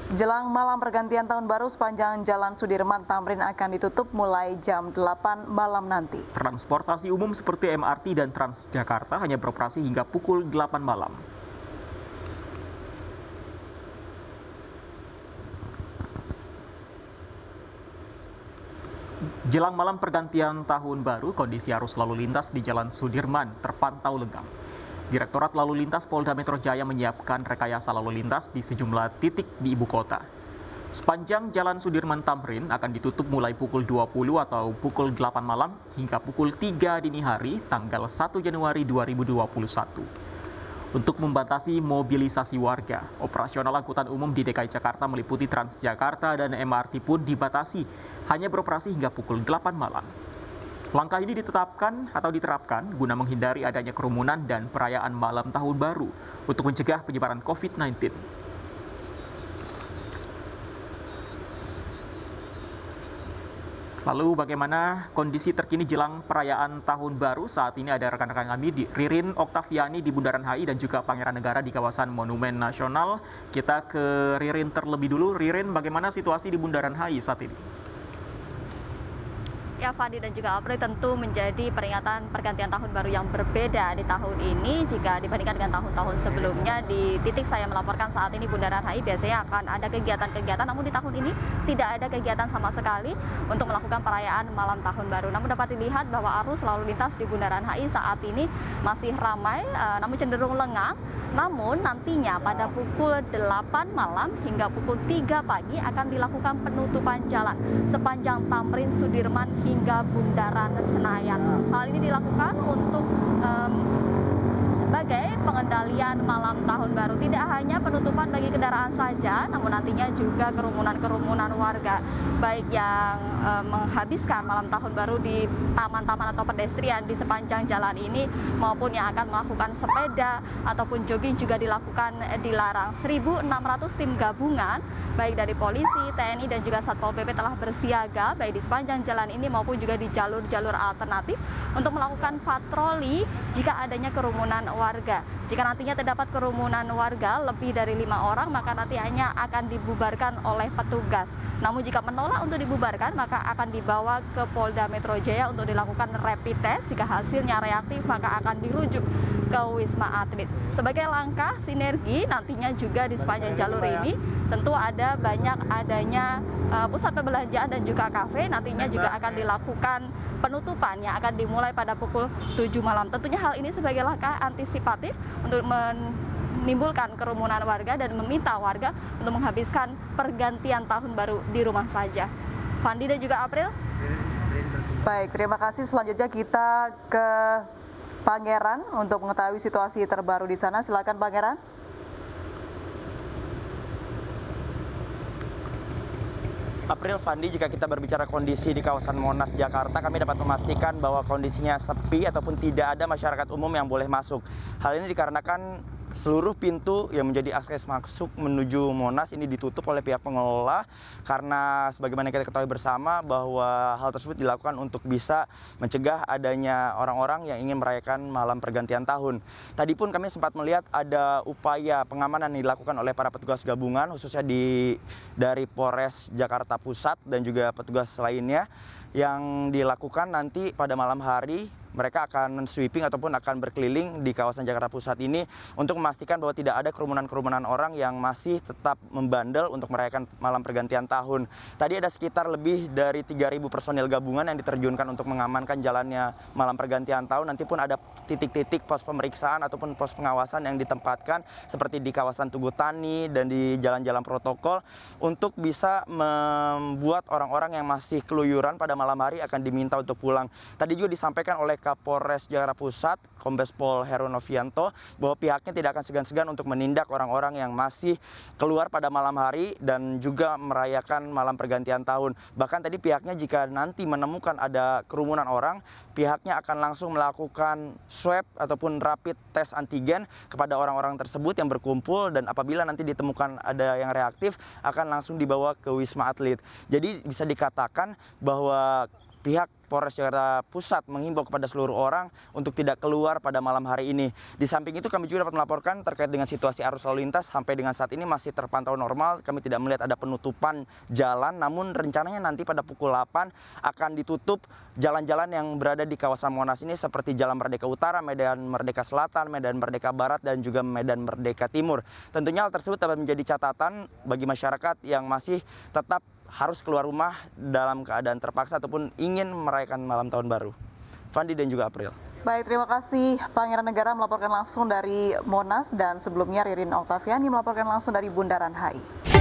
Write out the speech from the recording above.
Jelang malam pergantian tahun baru, sepanjang Jalan Sudirman Tamrin akan ditutup mulai jam 8 malam nanti. Transportasi umum seperti MRT dan Transjakarta hanya beroperasi hingga pukul 8 malam. Jelang malam pergantian tahun baru, kondisi arus lalu lintas di Jalan Sudirman terpantau lengang. Direktorat Lalu Lintas Polda Metro Jaya menyiapkan rekayasa lalu lintas di sejumlah titik di ibu kota. Sepanjang Jalan Sudirman Tamrin akan ditutup mulai pukul 20 atau pukul 8 malam hingga pukul 3 dini hari tanggal 1 Januari 2021. Untuk membatasi mobilisasi warga, operasional angkutan umum di DKI Jakarta meliputi Transjakarta dan MRT pun dibatasi, hanya beroperasi hingga pukul 8 malam. Langkah ini diterapkan guna menghindari adanya kerumunan dan perayaan malam tahun baru untuk mencegah penyebaran COVID-19. Lalu bagaimana kondisi terkini jelang perayaan tahun baru? Saat ini ada rekan-rekan kami, Ririn Oktaviani di Bundaran HI dan juga Pangeran Negara di kawasan Monumen Nasional. Kita ke Ririn terlebih dulu. Ririn, bagaimana situasi di Bundaran HI saat ini? Ya, Fandi dan juga April, tentu menjadi peringatan pergantian tahun baru yang berbeda di tahun ini jika dibandingkan dengan tahun-tahun sebelumnya. Di titik saya melaporkan saat ini Bundaran HI biasanya akan ada kegiatan-kegiatan, namun di tahun ini tidak ada kegiatan sama sekali untuk melakukan perayaan malam tahun baru. Namun dapat dilihat bahwa arus lalu lintas di Bundaran HI saat ini masih ramai, namun cenderung lengang. Namun nantinya pada pukul 8 malam hingga pukul 3 pagi akan dilakukan penutupan jalan sepanjang Tamrin Sudirman hingga Bundaran Senayan. Hal ini dilakukan untuk sebagai pengendalian malam tahun baru. Tidak hanya penutupan bagi kendaraan saja, namun nantinya juga kerumunan-kerumunan warga, baik yang menghabiskan malam tahun baru di taman-taman atau pedestrian di sepanjang jalan ini, maupun yang akan melakukan sepeda ataupun jogging juga dilakukan dilarang. 1.600 tim gabungan, baik dari polisi, TNI, dan juga Satpol PP telah bersiaga, baik di sepanjang jalan ini maupun juga di jalur-jalur alternatif untuk melakukan patroli jika adanya kerumunan warga. Jika nantinya terdapat kerumunan warga lebih dari 5 orang, maka nantinya akan dibubarkan oleh petugas. Namun jika menolak untuk dibubarkan, maka akan dibawa ke Polda Metro Jaya untuk dilakukan rapid test. Jika hasilnya reaktif, maka akan dirujuk ke Wisma Atlet. Sebagai langkah sinergi, nantinya juga di sepanjang jalur ini tentu ada banyak adanya pusat perbelanjaan dan juga kafe. Nantinya juga akan dilakukan penutupan yang akan dimulai pada pukul 7 malam. Tentunya hal ini sebagai langkah antisipatif untuk menimbulkan kerumunan warga dan meminta warga untuk menghabiskan pergantian tahun baru di rumah saja. Fandi dan juga April. Baik, terima kasih. Selanjutnya kita ke Pangeran untuk mengetahui situasi terbaru di sana. Silakan Pangeran. April, Fandi, jika kita berbicara kondisi di kawasan Monas, Jakarta, kami dapat memastikan bahwa kondisinya sepi ataupun tidak ada masyarakat umum yang boleh masuk. Hal ini dikarenakan seluruh pintu yang menjadi akses masuk menuju Monas ini ditutup oleh pihak pengelola karena sebagaimana kita ketahui bersama bahwa hal tersebut dilakukan untuk bisa mencegah adanya orang-orang yang ingin merayakan malam pergantian tahun. Tadi pun kami sempat melihat ada upaya pengamanan yang dilakukan oleh para petugas gabungan khususnya dari Polres Jakarta Pusat dan juga petugas lainnya yang dilakukan nanti pada malam hari. Mereka akan sweeping ataupun akan berkeliling di kawasan Jakarta Pusat ini untuk memastikan bahwa tidak ada kerumunan-kerumunan orang yang masih tetap membandel untuk merayakan malam pergantian tahun. Tadi ada sekitar lebih dari 3.000 personil gabungan yang diterjunkan untuk mengamankan jalannya malam pergantian tahun. Nanti pun ada titik-titik pos pemeriksaan ataupun pos pengawasan yang ditempatkan seperti di kawasan Tugu Tani dan di jalan-jalan protokol untuk bisa membuat orang-orang yang masih keluyuran pada malam hari akan diminta untuk pulang. Tadi juga disampaikan oleh Kapolres Jakarta Pusat, Kombes Pol Heru Novianto, bahwa pihaknya tidak akan segan-segan untuk menindak orang-orang yang masih keluar pada malam hari dan juga merayakan malam pergantian tahun. Bahkan tadi pihaknya jika nanti menemukan ada kerumunan orang, pihaknya akan langsung melakukan swab ataupun rapid test antigen kepada orang-orang tersebut yang berkumpul, dan apabila nanti ditemukan ada yang reaktif akan langsung dibawa ke Wisma Atlet. Jadi bisa dikatakan bahwa pihak Polres Jakarta Pusat menghimbau kepada seluruh orang untuk tidak keluar pada malam hari ini. Di samping itu kami juga dapat melaporkan terkait dengan situasi arus lalu lintas sampai dengan saat ini masih terpantau normal. Kami tidak melihat ada penutupan jalan, namun rencananya nanti pada pukul 8 akan ditutup jalan-jalan yang berada di kawasan Monas ini seperti Jalan Merdeka Utara, Medan Merdeka Selatan, Medan Merdeka Barat, dan juga Medan Merdeka Timur. Tentunya hal tersebut dapat menjadi catatan bagi masyarakat yang masih tetap harus keluar rumah dalam keadaan terpaksa ataupun ingin merayakan malam tahun baru. Fandi dan juga April. Baik, terima kasih Pangeran Negara melaporkan langsung dari Monas dan sebelumnya Ririn Oktaviani melaporkan langsung dari Bundaran HI.